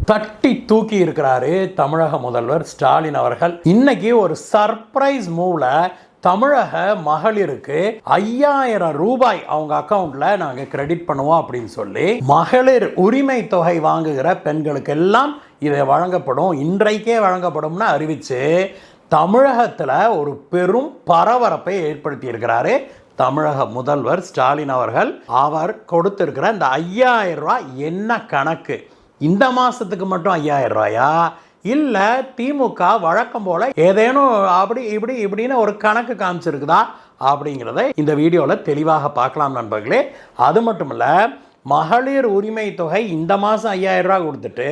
தட்டி தூக்கி இருக்கிறாரு தமிழக முதல்வர் ஸ்டாலின் அவர்கள். இன்னைக்கு ஒரு சர்ப்ரைஸ் மூவ்ல தமிழக மகளிருக்கு 5000 ரூபாய் அவங்க அக்கௌண்ட்ல நாங்க கிரெடிட் பண்ணுவோம் அப்படின்னு சொல்லி மகளிர் உரிமை தொகை வாங்குகிற பெண்களுக்கு எல்லாம் இதை வழங்கப்படும், இன்றைக்கே வழங்கப்படும்னு அறிவிச்சு தமிழகத்துல ஒரு பெரும் பரபரப்பை ஏற்படுத்தி இருக்கிறாரு தமிழக முதல்வர் ஸ்டாலின் அவர்கள். அவர் கொடுத்திருக்கிற இந்த 5000 ரூபாய் என்ன கணக்கு, இந்த மாசத்துக்கு மட்டும் 5000 ரூபாயா, இல்லை திமுக வழக்கம் போல ஏதேனும் அப்படி இப்படின்னு ஒரு கணக்கு காமிச்சிருக்குதா அப்படிங்கிறத இந்த வீடியோவில் தெளிவாக பார்க்கலாம் நண்பர்களே. அது மட்டும் இல்லை, மகளிர் உரிமை தொகை இந்த மாதம் 5000 ரூபா கொடுத்துட்டு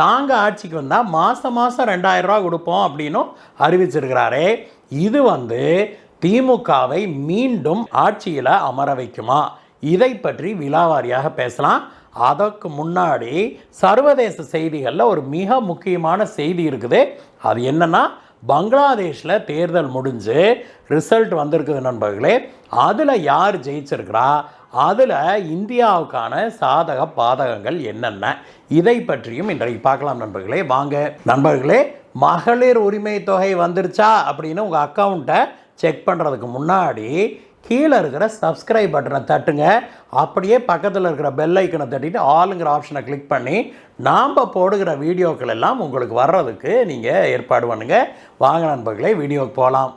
தாங்க ஆட்சிக்கு வந்தால் மாதம் 2000 ரூபா கொடுப்போம் அப்படின்னும் அறிவிச்சிருக்கிறாரே. இது திமுகவை மீண்டும் ஆட்சியில் அமர வைக்குமா? இதை பற்றி விலாவாரியாக பேசலாம். அதற்கு முன்னாடி சர்வதேச செய்திகளில் ஒரு மிக முக்கியமான செய்தி இருக்குது. அது என்னன்னா, பங்களாதேஷில் தேர்தல் முடிஞ்சு ரிசல்ட் வந்திருக்குது நண்பர்களே. அதில் யார் ஜெயிச்சிருக்கிறா, அதில் இந்தியாவுக்கான சாதக பாதகங்கள் என்னென்ன, இதை பற்றியும் இன்றைக்கு பார்க்கலாம் நண்பர்களே. வாங்க நண்பர்களே, மகளிர் உரிமை தொகை வந்துருச்சா அப்படின்னு உங்கள் அக்கௌண்ட்டை செக் பண்ணுறதுக்கு முன்னாடி கீழே இருக்கிற சப்ஸ்கிரைப் பட்டனை தட்டுங்க. அப்படியே பக்கத்தில் இருக்கிற பெல் ஐக்கனை தட்டிட்டு ஆளுங்கிற ஆப்ஷனை கிளிக் பண்ணி நாம் போடுகிற வீடியோக்கள் எல்லாம் உங்களுக்கு வர்றதுக்கு நீங்கள் ஏற்பாடு பண்ணுங்க. வாங்க நண்பர்களே, வீடியோக்கு போகலாம்.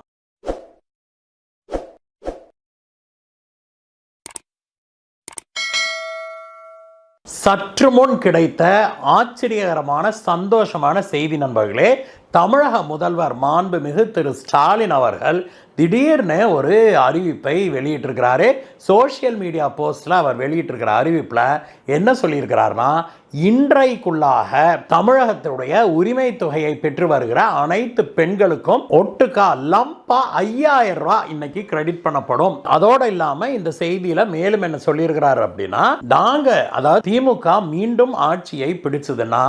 சற்று முன் கிடைத்த ஆச்சரியகரமான சந்தோஷமான செய்தி நண்பர்களே. தமிழக முதல்வர் மாண்புமிகு திரு ஸ்டாலின் அவர்கள் திடீர்னு ஒரு அறிவிப்பை வெளியிட்டிருக்கிறாரு. சோஷியல் மீடியா போஸ்டில் அவர் வெளியிட்டிருக்கிற அறிவிப்பில் என்ன சொல்லியிருக்கிறார்னா, இன்றைக்குள்ளாக தமிழகத்துடைய உரிமை தொகையை பெற்று வருகிற அனைத்து பெண்களுக்கும் ஒட்டுக்கா லம்பா 5000 ரூபாய் இன்னைக்கு கிரெடிட் பண்ணப்படும். அதோட இல்லாம இந்த செய்தியில மேலும் என்ன சொல்லியிருக்கிறார் அப்படின்னா, நாங்க அதாவது திமுக மீண்டும் ஆட்சியை பிடிச்சதுன்னா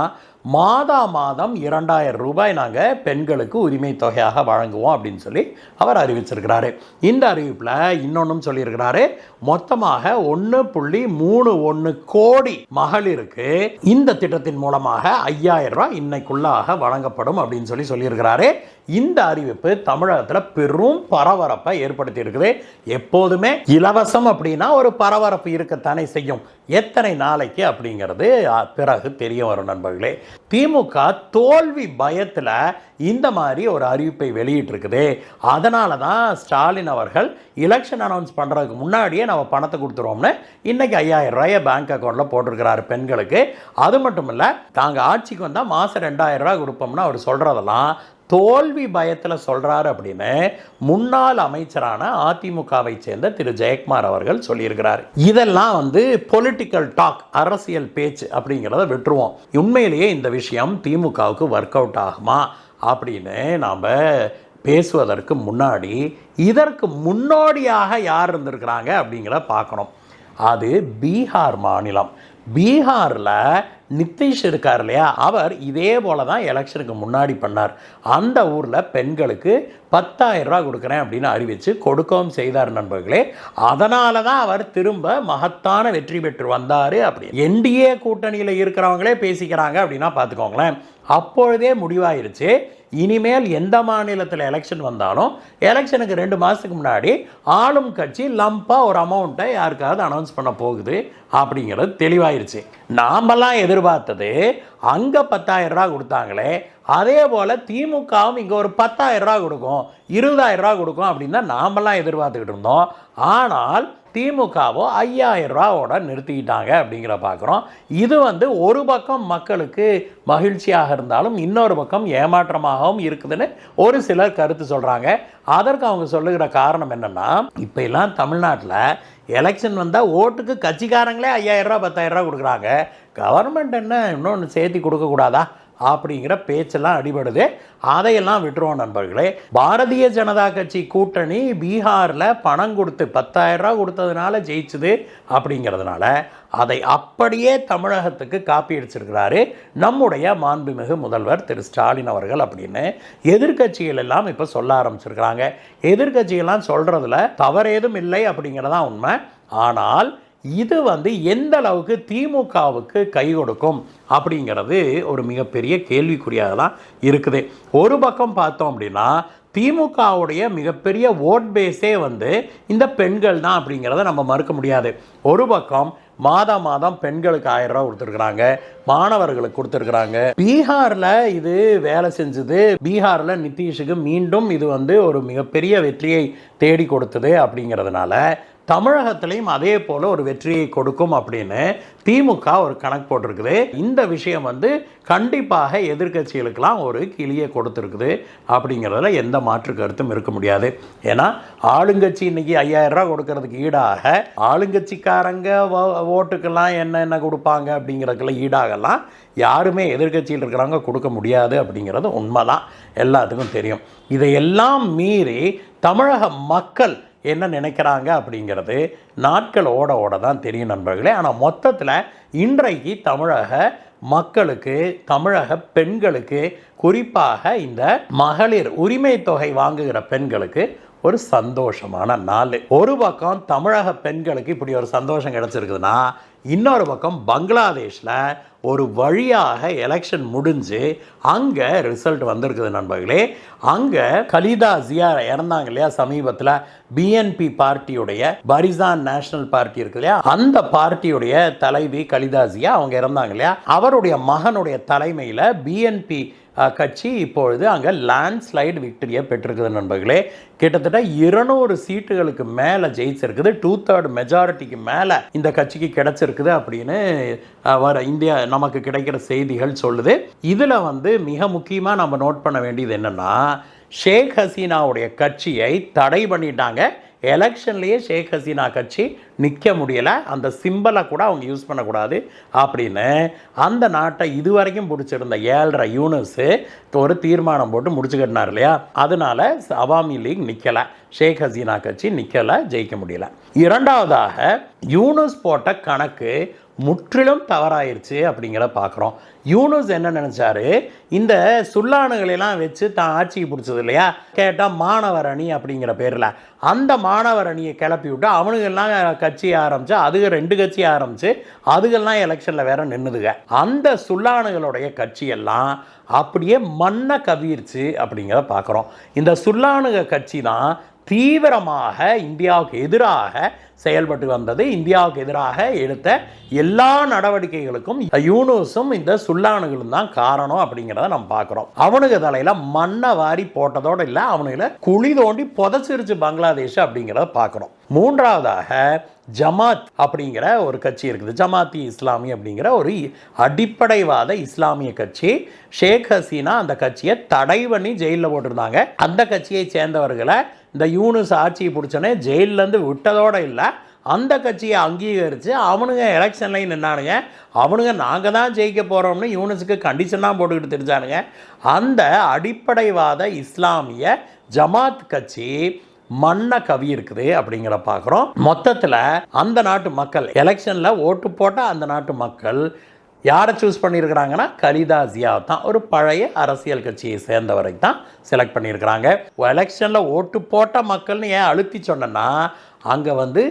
மாதம் 2000 ரூபாய் நாங்கள் பெண்களுக்கு உரிமை தொகையாக வழங்குவோம் அப்படின்னு சொல்லி அவர் அறிவிச்சிருக்கிறாரு. இந்த அறிவிப்பில் இன்னொன்றும் சொல்லியிருக்கிறாரு, மொத்தமாக 1.31 கோடி மகளிருக்கு இந்த திட்டத்தின் மூலமாக 5000 ரூபாய் இன்னைக்குள்ளாக வழங்கப்படும் அப்படின்னு சொல்லியிருக்கிறாரு. இந்த அறிவிப்பு தமிழகத்தில் பெரும் பரபரப்பை ஏற்படுத்தி இருக்குது. எப்போதுமே இலவசம் அப்படின்னா ஒரு பரபரப்பு இருக்கத்தானே செய்யும். எத்தனை நாளைக்கு அப்படிங்கிறது பிறகு தெரிய வரும் நண்பர்களே. திமுக தோல்வி பயத்தில் இந்த மாதிரி ஒரு அறிவிப்பை வெளியிட்டிருக்குது. அதனால தான் ஸ்டாலின் அவர்கள் எலெக்ஷன் அனௌன்ஸ் பண்ணுறதுக்கு முன்னாடியே நம்ம பணத்தை கொடுத்துருவோம்னு இன்னைக்கு 5000 ரூபாயை பேங்க் அக்கௌண்ட்டில் போட்டிருக்கிறாரு பெண்களுக்கு. அது மட்டும் இல்லை, தாங்க ஆட்சிக்கு வந்தால் மாதம் 2000 ரூபாய் கொடுப்போம்னு அவர் சொல்கிறதெல்லாம் தோல்வி பயத்தில் சொல்கிறாரு அப்படின்னு முன்னாள் அமைச்சரான அதிமுகவை சேர்ந்த திரு ஜெயக்குமார் அவர்கள் சொல்லியிருக்கிறார். இதெல்லாம் பொலிட்டிக்கல் டாக், அரசியல் பேச்சு அப்படிங்கிறத விட்டுருவோம். உண்மையிலேயே இந்த விஷயம் திமுகவுக்கு ஒர்க் அவுட் ஆகுமா அப்படின்னு நாம் பேசுவதற்கு முன்னாடி இதற்கு முன்னோடியாக யார் இருந்திருக்கிறாங்க அப்படிங்கிறத பார்க்கணும். அது பீகார் மாநிலம். பீகாரில் நிதிஷ் இருக்கார் இல்லையா, அவர் இதே போல தான் எலெக்ஷனுக்கு முன்னாடி பண்ணார். அந்த ஊரில் பெண்களுக்கு 10,000 ரூபா கொடுக்குறேன் அப்படின்னு அறிவித்து கொடுக்கவும் செய்தார் நண்பர்களே. அதனால தான் அவர் திரும்ப மகத்தான வெற்றி பெற்று வந்தார். அப்படி என்டிஏ கூட்டணியில் இருக்கிறவங்களே பேசிக்கிறாங்க அப்படின்னா பார்த்துக்கோங்களேன். அப்பொழுதே முடிவாயிருச்சு, இனிமேல் எந்த மாநிலத்தில் எலெக்ஷன் வந்தாலும் எலெக்ஷனுக்கு 2 மாதத்துக்கு முன்னாடி ஆளும் கட்சி லம்பாக ஒரு அமௌண்ட்டை யாருக்காவது அனௌன்ஸ் பண்ண போகுது அப்படிங்கிறது தெளிவாயிருச்சு. நாமெல்லாம் எதிர்பார்த்தது அங்கே 10,000 ரூபா கொடுத்தாங்களே, அதே போல் திமுகவும் இங்கே ஒரு 10,000 ரூபா கொடுக்கும், 20,000 ரூபா கொடுக்கும் அப்படின்னு தான் நாமெல்லாம் எதிர்பார்த்துக்கிட்டு இருந்தோம். ஆனால் திமுகவோ 5000 ரூபாவோட நிறுத்திக்கிட்டாங்க அப்படிங்கிற பார்க்குறோம். இது ஒரு பக்கம் மக்களுக்கு மகிழ்ச்சியாக இருந்தாலும் இன்னொரு பக்கம் ஏமாற்றமாகவும் இருக்குதுன்னு ஒரு சிலர் கருத்து சொல்கிறாங்க. அதற்கு அவங்க சொல்லுகிற காரணம் என்னென்னா, இப்போ எல்லாம் தமிழ்நாட்டில் எலெக்ஷன் வந்தால் ஓட்டுக்கு கட்சிக்காரங்களே 5000 ரூபா 10,000 ரூபா கொடுக்குறாங்க, கவர்மெண்ட் என்ன இன்னொன்று சேர்த்து கொடுக்கக்கூடாதா அப்படிங்கிற பேச்செல்லாம் அடிபடுது. அதையெல்லாம் விட்டுருவோம் நண்பர்களே. பாரதிய ஜனதா கட்சி கூட்டணி பீகாரில் பணம் கொடுத்து 10,000 ரூபா கொடுத்ததுனால ஜெயிச்சுது அப்படிங்கிறதுனால அதை அப்படியே தமிழகத்துக்கு காப்பி அடிச்சிருக்கிறாரு நம்முடைய மாண்புமிகு முதல்வர் திரு ஸ்டாலின் அவர்கள் அப்படின்னு எதிர்கட்சிகள் எல்லாம் இப்போ சொல்ல ஆரம்பிச்சிருக்கிறாங்க. எதிர்கட்சிகள்லாம் சொல்கிறதுல தவறேதும் இல்லை அப்படிங்கிறதான் உண்மை. ஆனால் இது வந்து எந்த அளவுக்கு திமுகவுக்கு கை கொடுக்கும் அப்படிங்கிறது ஒரு மிகப்பெரிய கேள்விக்குறியாக தான் இருக்குது. ஒரு பக்கம் பார்த்தோம் அப்படின்னா திமுகவுடைய மிகப்பெரிய ஓட் பேஸே வந்து இந்த பெண்கள் தான் அப்படிங்கிறத நம்ம மறுக்க முடியாது. ஒரு பக்கம் மாதம் பெண்களுக்கு 1000 ரூபா கொடுத்துருக்குறாங்க, மாணவர்களுக்கு கொடுத்துருக்குறாங்க. பீகாரில் இது வேலை செஞ்சது. பீகாரில் நிதிஷுக்கு மீண்டும் இது வந்து ஒரு மிகப்பெரிய வெற்றியை தேடி கொடுத்தது. அப்படிங்கிறதுனால தமிழகத்திலையும் அதே போல் ஒரு வெற்றியை கொடுக்கும் அப்படின்னு திமுக ஒரு கணக்கு போட்டிருக்குது. இந்த விஷயம் வந்து கண்டிப்பாக எதிர்கட்சிகளுக்கெல்லாம் ஒரு கிளியை கொடுத்துருக்குது அப்படிங்கிறதுல எந்த மாற்று கருத்தும் இருக்க முடியாது. ஏன்னா ஆளுங்கட்சி இன்னைக்கு 5000 ரூபா கொடுக்கறதுக்கு ஈடாக ஆளுங்கட்சிக்காரங்க ஓட்டுக்கெல்லாம் என்ன கொடுப்பாங்க அப்படிங்கிறதுக்கெல்லாம் ஈடாகலாம் யாருமே எதிர்கட்சியில் இருக்கிறவங்க கொடுக்க முடியாது அப்படிங்கிறது உண்மைதான், எல்லாத்துக்கும் தெரியும். இதையெல்லாம் மீறி தமிழக மக்கள் என்ன நினைக்கிறாங்க அப்படிங்கிறது நாட்கள் ஓட தான் தெரியும் நண்பர்களே. ஆனால் மொத்தத்தில் இன்றைக்கு தமிழக மக்களுக்கு, தமிழக பெண்களுக்கு, குறிப்பாக இந்த மகளிர் உரிமை தொகை வாங்குகிற பெண்களுக்கு ஒரு சந்தோஷமான நாள். ஒரு பக்கம் தமிழக பெண்களுக்கு இப்படி ஒரு சந்தோஷம் கிடைச்சிருக்குதுன்னா, இன்னொரு பக்கம் பங்களாதேஷில் ஒரு வழியாக எலெக்ஷன் முடிஞ்சு அங்கே ரிசல்ட் வந்திருக்குது நண்பர்களே. அங்கே கலிதா ஜியா இறந்தாங்க இல்லையா சமீபத்தில், பிஎன்பி பார்ட்டியுடைய பரிசான் நேஷனல் பார்ட்டி இருக்கு இல்லையா, அந்த பார்ட்டியுடைய தலைவி கலிதா ஜியா அவங்க இறந்தாங்க இல்லையா, அவருடைய மகனுடைய தலைமையில் பிஎன்பி கட்சி இப்பொழுது அங்கே லேண்ட்ஸ்லைடு விக்டரியை பெற்றிருக்குது நண்பர்களே. கிட்டத்தட்ட 200 சீட்டுகளுக்கு மேலே ஜெயிச்சிருக்குது. 2/3 மெஜாரிட்டிக்கு மேலே இந்த கட்சிக்கு கிடைச்சிருக்குது அப்படின்னு இந்தியா நமக்கு கிடைக்கிற செய்திகள் சொல்லுது. இதில் வந்து மிக முக்கியமாக நம்ம நோட் பண்ண வேண்டியது என்னென்னா, ஷேக் ஹசீனாவுடைய கட்சியை தடை பண்ணிட்டாங்க. எலெக்ஷன்லேயே ஷேக் ஹசீனா கட்சி நிற்க முடியலை, அந்த சிம்பலை கூட அவங்க யூஸ் பண்ணக்கூடாது அப்படின்னு அந்த நாட்டை இதுவரைக்கும் பிடிச்சிருந்த 7.5 யூனிட்ஸு ஒரு தீர்மானம் போட்டு முடிச்சு கட்டினார் இல்லையா. அதனால அவாமி லீக் நிற்கலை, ஷேக் ஹசீனா கட்சி நிற்கலை, ஜெயிக்க முடியலை. இரண்டாவதாக யூனிஸ் போட்ட கணக்கு முற்றிலும் தவறாயிருச்சு அப்படிங்கிற பார்க்குறோம். யூனுஸ் என்ன நினச்சாரு, இந்த சுல்லானுகளெல்லாம் வச்சு தான் ஆட்சிக்கு பிடிச்சது இல்லையா, கேட்டால் மாணவர் அணி அப்படிங்கிற பேரில் அந்த மாணவர் அணியை கிளப்பி விட்டு அவனுங்கெல்லாம் கட்சி ஆரம்பித்து, அதுக 2 கட்சி ஆரம்பித்து அதுகெல்லாம் எலெக்ஷனில் வேற நின்றுதுங்க. அந்த சுல்லானுகளுடைய கட்சியெல்லாம் அப்படியே மண்ணை கவிர்ச்சு அப்படிங்கிறத பார்க்குறோம். இந்த சுல்லானுக கட்சி தான் தீவிரமாக இந்தியாவுக்கு எதிராக செயல்பட்டு வந்தது. இந்தியாவுக்கு எதிராக எடுத்த எல்லா நடவடிக்கைகளுக்கும் யூனுஸும் இந்த சுல்லானுகளும் தான் காரணம் அப்படிங்கிறத நம்ம பார்க்குறோம். அவனுக்கு தலையில் மண்ணை வாரி போட்டதோடு இல்லை, அவனுங்களை குழி தோண்டி புதைச்சிருச்சு பங்களாதேஷ் அப்படிங்கிறத பார்க்குறோம். மூன்றாவதாக ஜமாத் அப்படிங்கிற ஒரு கட்சி இருக்குது. ஜமாத்தி இஸ்லாமி அப்படிங்கிற ஒரு அடிப்படைவாத இஸ்லாமிய கட்சி. ஷேக் ஹசீனா அந்த கட்சியை தடை பண்ணி ஜெயிலில் போட்டிருந்தாங்க. அந்த கட்சியை சேர்ந்தவர்களை இந்த யூனுஸ் ஆட்சியை பிடிச்சோன்னே ஜெயிலேருந்து விட்டதோடு இல்லை, அந்த கட்சியை அங்கீகரித்து அவனுங்க எலெக்ஷன்லையும் நின்னானுங்க. அவனுங்க நாங்கள் தான் ஜெயிக்க போகிறோம்னு யூனுஸுக்கு கண்டிஷனாக போட்டுக்கிட்டு தெரிஞ்சானுங்க. அந்த அடிப்படைவாத இஸ்லாமிய ஜமாத் கட்சி மண்ணை கவி இருக்குது அப்படிங்கிற பார்க்குறோம். மொத்தத்தில் அந்த நாட்டு மக்கள் எலெக்ஷனில் ஓட்டு போட்ட அந்த நாட்டு மக்கள் யாரை சூஸ் பண்ணியிருக்கிறாங்கன்னா கலிதா ஜியா தான், ஒரு பழைய அரசியல் கட்சியை சேர்ந்தவரை தான் செலக்ட் பண்ணியிருக்கிறாங்க. எலெக்ஷனில் ஓட்டு போட்ட மக்கள்னு ஏன் அழுத்தி சொன்னேன்னா, அங்கே வந்து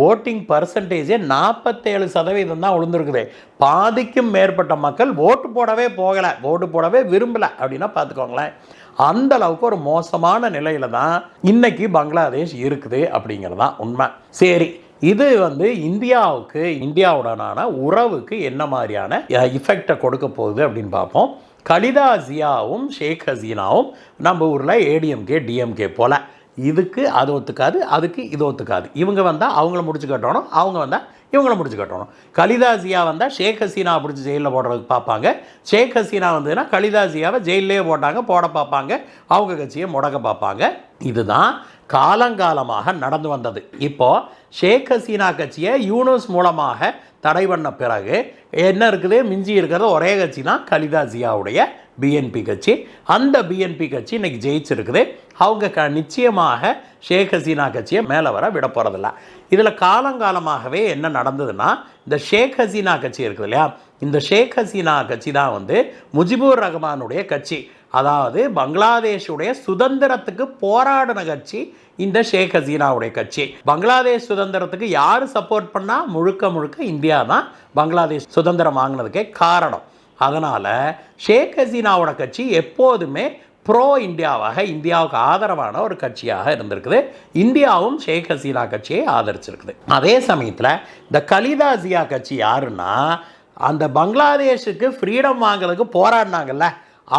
ஓட்டிங் பர்சன்டேஜே 47% தான் விழுந்துருக்குது. பாதிக்கும் மேற்பட்ட மக்கள் ஓட்டு போடவே போகலை, ஓட்டு போடவே விரும்பலை அப்படின்னா பார்த்துக்கோங்களேன். அந்த அளவுக்கு ஒரு மோசமான நிலையில தான் இன்னைக்கு பங்களாதேஷ் இருக்குது அப்படிங்கிறது தான் உண்மை. சரி, இது வந்து இந்தியாவுடனான உறவுக்கு என்ன மாதிரியான இஃபெக்டை கொடுக்க போகுது அப்படின்னு பார்ப்போம். கலிதா ஜியாவும் ஷேக் ஹசீனாவும் நம்ம ஊரில் ஏடிஎம்கே டிஎம்கே போல், இதுக்கு அது ஒத்துக்காது, அதுக்கு இது ஒத்துக்காது. இவங்க வந்தால் அவங்கள முடிச்சு கட்டணும், அவங்க வந்தால் இவங்கள முடிச்சு கட்டணும். கலிதா ஜியா வந்தால் ஷேக் ஹசீனா பிடிச்சி ஜெயிலில் போடுறதுக்கு பார்ப்பாங்க. ஷேக் ஹசீனா வந்ததுன்னா கலிதா ஜியாவை ஜெயிலே போட பார்ப்பாங்க, அவங்க கட்சியை முடக்க பார்ப்பாங்க. இதுதான் காலங்காலமாக நடந்து வந்தது. இப்போது ஷேக் ஹசீனா கட்சியை யூனுஸ் மூலமாக தடை பண்ண பிறகு என்ன இருக்குது, மிஞ்சி இருக்கிறது ஒரே கட்சி தான், கலிதா ஜியாவுடைய பிஎன்பி கட்சி. அந்த பிஎன்பி கட்சி இன்றைக்கி ஜெயிச்சிருக்குது. அவங்க நிச்சயமாக ஷேக் ஹசீனா கட்சியை மேலே வர விட போகிறதில்ல. இதில் காலங்காலமாகவே என்ன நடந்ததுன்னா, இந்த ஷேக் ஹசீனா கட்சி இருக்குது இல்லையா, இந்த ஷேக் ஹசீனா கட்சி தான் வந்து முஜிபுர் ரஹ்மானுடைய கட்சி. அதாவது பங்களாதேஷுடைய சுதந்திரத்துக்கு போராடின கட்சி இந்த ஷேக் ஹசீனாவுடைய கட்சி. பங்களாதேஷ் சுதந்திரத்துக்கு யார் சப்போர்ட் பண்ணால் முழுக்க முழுக்க இந்தியா தான் பங்களாதேஷ் சுதந்திரம் வாங்கினதுக்கே காரணம். அதனால் ஷேக் ஹசீனாவோட கட்சி எப்போதுமே ப்ரோ இந்தியாவாக, இந்தியாவுக்கு ஆதரவான ஒரு கட்சியாக இருந்திருக்குது. இந்தியாவும் ஷேக் ஹசீனா கட்சியை ஆதரிச்சிருக்குது. அதே சமயத்தில் இந்த கலிதா ஜியா கட்சி யாருன்னா, அந்த பங்களாதேஷுக்கு ஃப்ரீடம் வாங்கிறதுக்கு போராடினாங்கல்ல,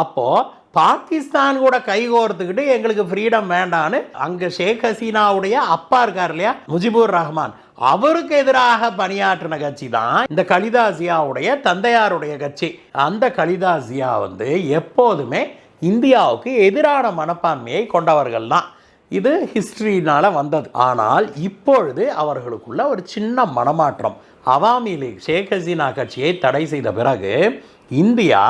அப்போது பாகிஸ்தான் கூட கைகோர்த்துக்கிட்டு எங்களுக்கு ஃப்ரீடம் வேண்டான்னு அங்கே ஷேக் ஹசீனாவுடைய அப்பா இருக்கார் இல்லையா, முஜிபுர் ரஹ்மான், அவருக்கு எதிராக பணியாற்றின கட்சி தான் இந்த கலிதா ஜியாவுடைய தந்தையாருடைய கட்சி. அந்த கலிதா ஜியா எப்போதுமே இந்தியாவுக்கு எதிரான மனப்பான்மையை கொண்டவர்கள் தான். இது ஹிஸ்டரியினால் வந்தது. ஆனால் இப்பொழுது அவர்களுக்குள்ள ஒரு சின்ன மனமாற்றம். அவாமி லீக் ஷேக் ஹசீனா கட்சியை தடை செய்த பிறகு இந்தியா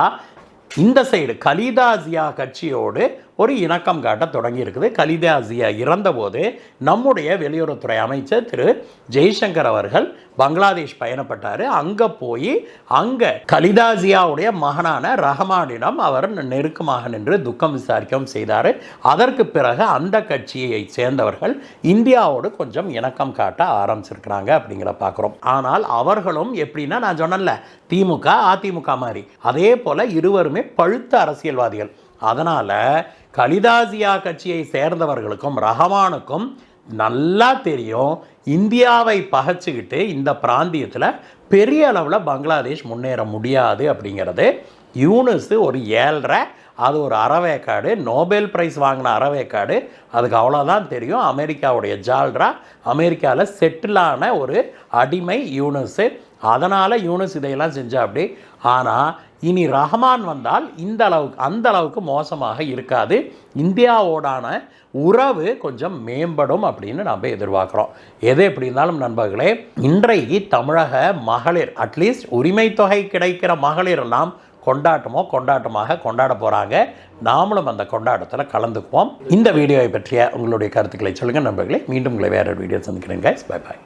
இந்த சைடு கலிதா ஜியா கட்சியோடு ஒரு இணக்கம் காட்ட தொடங்கி இருக்குது. கலிதா ஜியா இறந்தபோது நம்முடைய வெளியுறவுத்துறை அமைச்சர் திரு ஜெய்சங்கர் அவர்கள் பங்களாதேஷ் பயணப்பட்டார். அங்கே போய் அங்கே கலிதா ஜியாவுடைய மகனான ரஹமானிடம் அவர் நெருக்கமாக நின்று துக்கம் விசாரிக்கவும் செய்தார். அதற்கு பிறகு அந்த கட்சியை சேர்ந்தவர்கள் இந்தியாவோடு கொஞ்சம் இணக்கம் காட்ட ஆரம்பிச்சிருக்கிறாங்க அப்படிங்கிற பார்க்குறோம். ஆனால் அவர்களும் எப்படின்னா, நான் சொன்னேன்ல, திமுக அதிமுக மாதிரி, அதே போல் இருவருமே பழுத்த அரசியல்வாதிகள். அதனால் கலிதா ஜியா கட்சியை சேர்ந்தவர்களுக்கும் ரஹமானுக்கும் நல்லா தெரியும், இந்தியாவை பகைச்சிக்கிட்டு இந்த பிராந்தியத்தில் பெரிய அளவில் பங்களாதேஷ் முன்னேற முடியாது அப்படிங்கிறது. யூனுஸ் ஒரு 7.5, அது ஒரு அறவேக்காடு, நோபல் பிரைஸ் வாங்கின அறவேக்காடு, அதுக்கு அவ்வளோதான் தெரியும். அமெரிக்காவுடைய ஜால்ரா, அமெரிக்காவில் செட்டிலான ஒரு அடிமை யூனுஸு. அதனால் யூனுஸ் இதையெல்லாம் செஞ்சா அப்படி. ஆனால் இனி ரஹ்மான் வந்தால் அந்த அளவுக்கு மோசமாக இருக்காது. இந்தியாவோடான உறவு கொஞ்சம் மேம்படும் அப்படின்னு நம்ம எதிர்பார்க்குறோம். எது எப்படி இருந்தாலும் நண்பர்களே, இன்றைக்கு தமிழக மகளிர் அட்லீஸ்ட் உரிமை தொகை கிடைக்கிற மகளிர் எல்லாம் கொண்டாட்டமாக கொண்டாட போகிறாங்க. நாமளும் அந்த கொண்டாட்டத்தில் கலந்துக்குவோம். இந்த வீடியோவை பற்றிய உங்களுடைய கருத்துக்களை சொல்லுங்கள் நண்பர்களே. மீண்டும் உங்களை வேற வீடியோ சந்திக்கிறேன். Guys, bye bye.